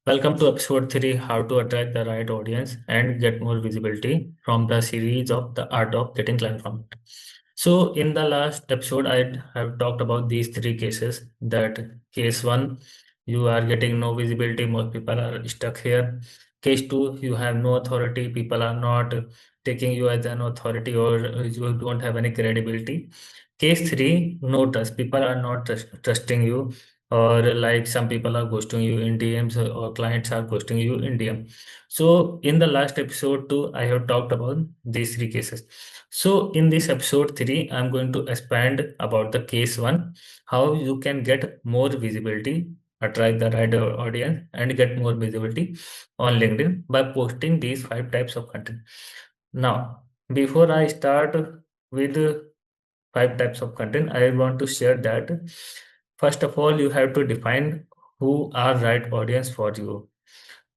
Welcome to episode 3, How to Attract the Right Audience and Get More Visibility from the series of The Art of Getting Client From It. So, in the last episode, I have talked about these three cases. That case one, you are getting no visibility, most people are stuck here. Case two, you have no authority, people are not taking you as an authority or you don't have any credibility. Case three, no trust, people are not trusting you, or like some people are ghosting you in DMs or clients are ghosting you in DM. So in the last episode too, I have talked about these three cases. So in this episode 3, I'm going to expand about the case 1, how you can get more visibility, attract the right audience and get more visibility on LinkedIn by posting these 5 types of content. Now, before I start with 5 types of content, I want to share that first of all, you have to define who are right audience for you.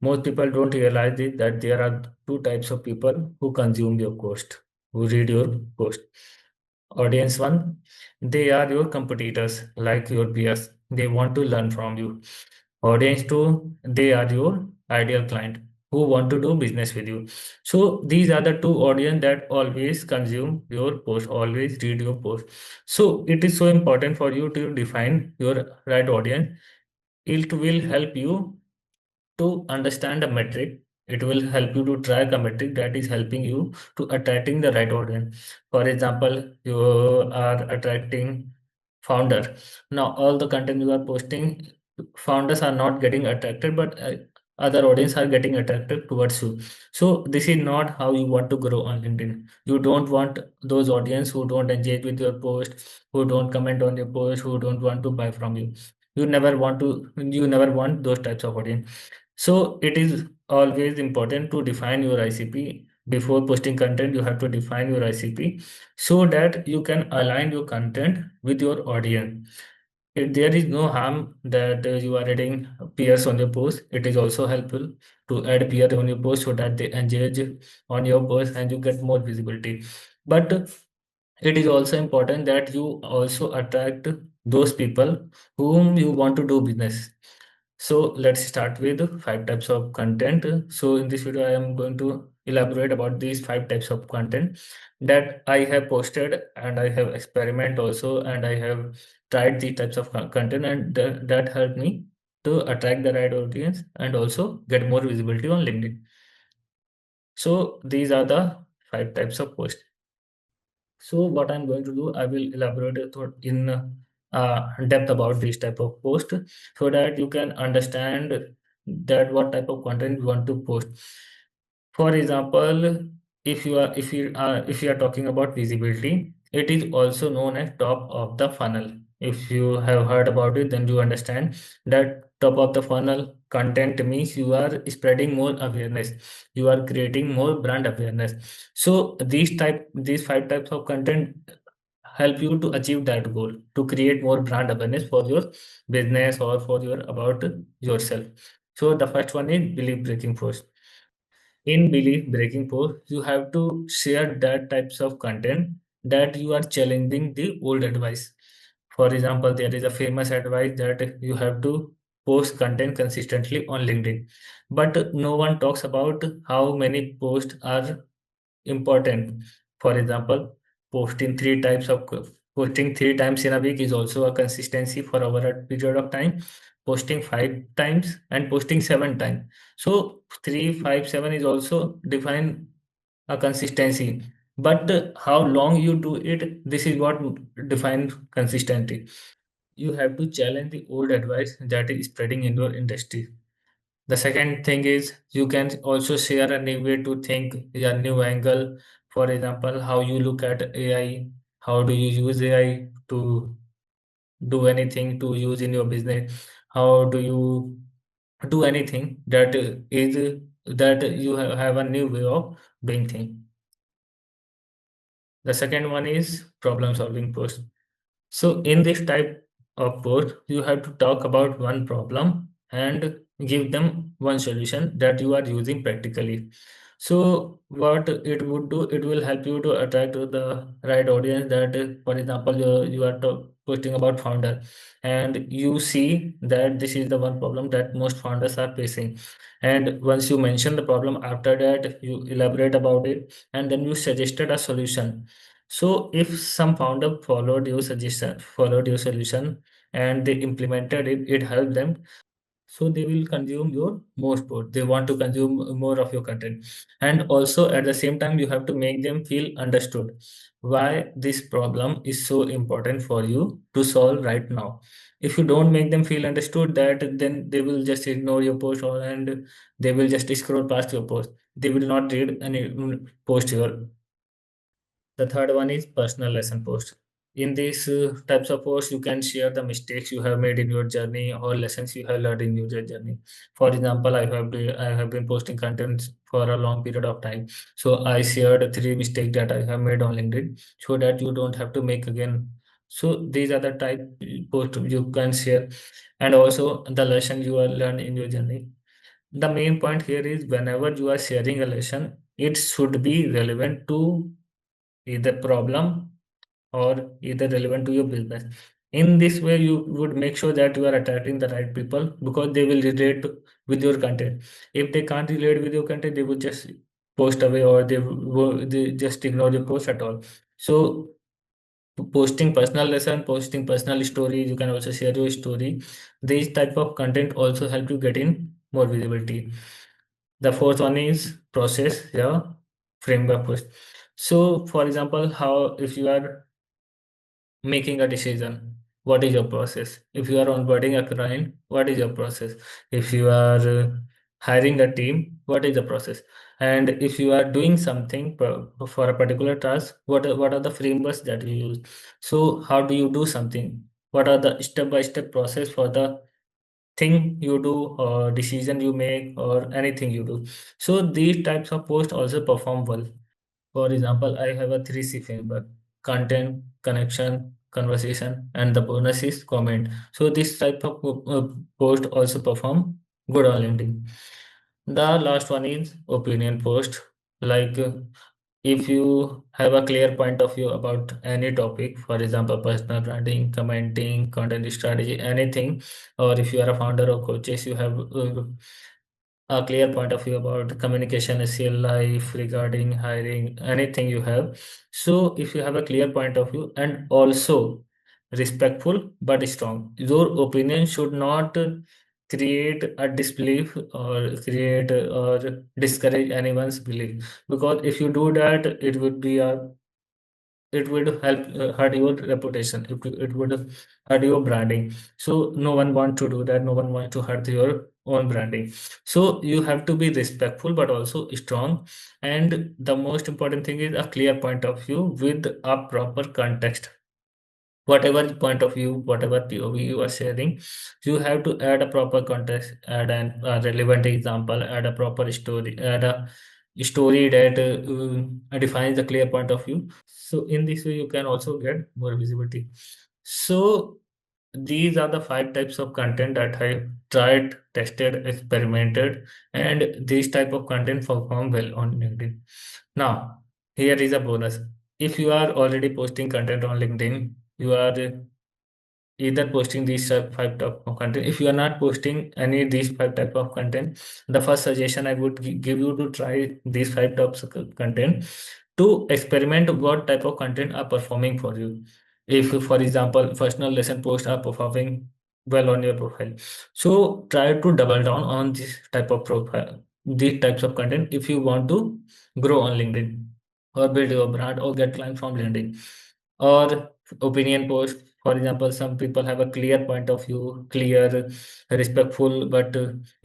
Most people don't realize it, that there are 2 types of people who consume your post, who read your post. Audience one, they are your competitors, like your peers. They want to learn from you. Audience two, they are your ideal client who want to do business with you. So these are the two audience that always consume your post, always read your post. So it is so important for you to define your right audience. It will help you to understand a metric. It will help you to track a metric that is helping you to attracting the right audience. For example, you are attracting founder. Now all the content you are posting, founders are not getting attracted, but other audience are getting attracted towards you. So this is not how you want to grow on LinkedIn. You don't want those audience who don't engage with your post, who don't comment on your post, who don't want to buy from you. You never want those types of audience. So it is always important to define your ICP. Before posting content, you have to define your ICP so that you can align your content with your audience. There is no harm that you are adding peers on your post. It is also helpful to add peer on your post so that they engage on your post and you get more visibility. But it is also important that you also attract those people whom you want to do business. So let's start with 5 types of content. So in this video, I am going to elaborate about these 5 types of content that I have posted, and I have experiment also, and I have tried these types of content, and that helped me to attract the right audience and also get more visibility on LinkedIn. So these are the 5 types of posts. So what I'm going to do, I will elaborate it in depth about this type of post so that you can understand that what type of content you want to post. For example, if you are talking about visibility, it is also known as top of the funnel. If you have heard about it, then you understand that top of the funnel content means you are spreading more awareness, you are creating more brand awareness. So these 5 types of content help you to achieve that goal, to create more brand awareness for your business or for your about yourself. So the first one is belief breaking post. In belief breaking post, you have to share that types of content that you are challenging the old advice. For example, there is a famous advice that you have to post content consistently on LinkedIn, but no one talks about how many posts are important. For example, posting 3 times in a week is also a consistency for over a period of time. Posting 5 times and posting 7 times. So 3, 5, 7 is also define a consistency. But how long you do it, this is what defines consistency. You have to challenge the old advice that is spreading in your industry. The second thing is you can also share a new way to think, a new angle. For example, how you look at AI, how do you use AI to do anything to use in your business? How do you do anything that is that you have a new way of doing things? The second one is problem solving post. So in this type of post, you have to talk about one problem and give them one solution that you are using practically. So what it would do, it will help you to attract to the right audience. That for example, you are posting about founder, and you see that this is the one problem that most founders are facing. And once you mention the problem, after that you elaborate about it, and then you suggested a solution. So if some founder followed your solution, and they implemented it, it helped them, so they will consume your more sport. They want to consume more of your content. And also at the same time, you have to make them feel understood why this problem is so important for you to solve right now. If you don't make them feel understood, that then they will just ignore your post, or and they will just scroll past your post. They will not read any post your. The third one is personal lesson post. In these types of posts, you can share the mistakes you have made in your journey or lessons you have learned in your journey. For example, I have been posting content for a long period of time. So I shared three mistakes that I have made on LinkedIn, so that you don't have to make again. So these are the type post you can share, and also the lesson you are learned in your journey. The main point here is whenever you are sharing a lesson, it should be relevant to either problem or either relevant to your business. In this way, you would make sure that you are attracting the right people, because they will with your content. If they can't relate with your content, they will just post away, or they just ignore your post at all. So posting personal lesson, posting personal stories, you can also share your story. These type of content also help you get in more visibility. The fourth one is process your framework post. So for example, how if you are making a decision, what is your process? If you are onboarding a client, what is your process? If you are hiring a team, what is the process? And if you are doing something for a particular task, what are the frameworks that you use? So how do you do something? What are the step by step process for the thing you do, or decision you make, or anything you do? So these types of posts also perform well. For example, I have a 3C framework: content, connection, conversation, and the bonus is comment. So this type of post also perform good on LinkedIn. The last one is opinion post. Like if you have a clear point of view about any topic, for example, personal branding, commenting, content strategy, anything, or if you are a founder or coaches, you have a clear point of view about communication is your life regarding hiring, anything you have. So if you have a clear point of view and also respectful but strong, your opinion should not create a disbelief or create or discourage anyone's belief, because if you do that, it would help hurt your reputation. It would hurt your branding. So no one wants to do that. No one wants to hurt your own branding. So you have to be respectful but also strong. And the most important thing is a clear point of view with a proper context. Whatever point of view, whatever POV you are sharing, you have to add a proper context, add a relevant example, add a proper story, add a story that defines the clear point of view. So in this way, you can also get more visibility. So these are the five types of content that I tried, tested, experimented, and these type of content perform well on LinkedIn. Now, here is a bonus. If you are already posting content on LinkedIn, you are either posting these five type of content. If you are not posting any of these five type of content, the first suggestion I would give you to try these five types of content, to experiment what type of content are performing for you. If, for example, personal lesson posts are performing well on your profile, so try to double down on this type of profile, these types of content, if you want to grow on LinkedIn or build your brand or get clients from LinkedIn. Or opinion post, for example, some people have a clear point of view, clear, respectful, but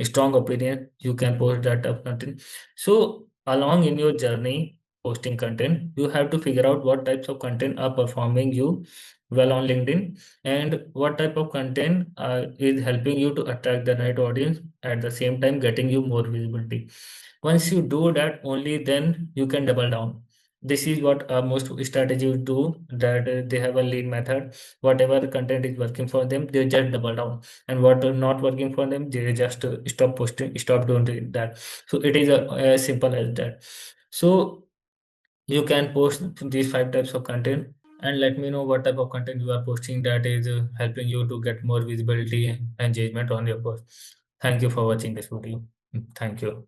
strong opinion. You can post that type of content. So along in your journey posting content, you have to figure out what types of content are performing you well on LinkedIn, and what type of content is helping you to attract the right audience, at the same time getting you more visibility. Once you do that, only then you can double down. This is what most strategies do, that they have a lean method. Whatever content is working for them, they just double down, and what are not working for them, they just stop posting, stop doing that. So it is as simple as that. So you can post these five types of content, and let me know what type of content you are posting that is helping you to get more visibility and engagement on your post. Thank you for watching this video. Thank you.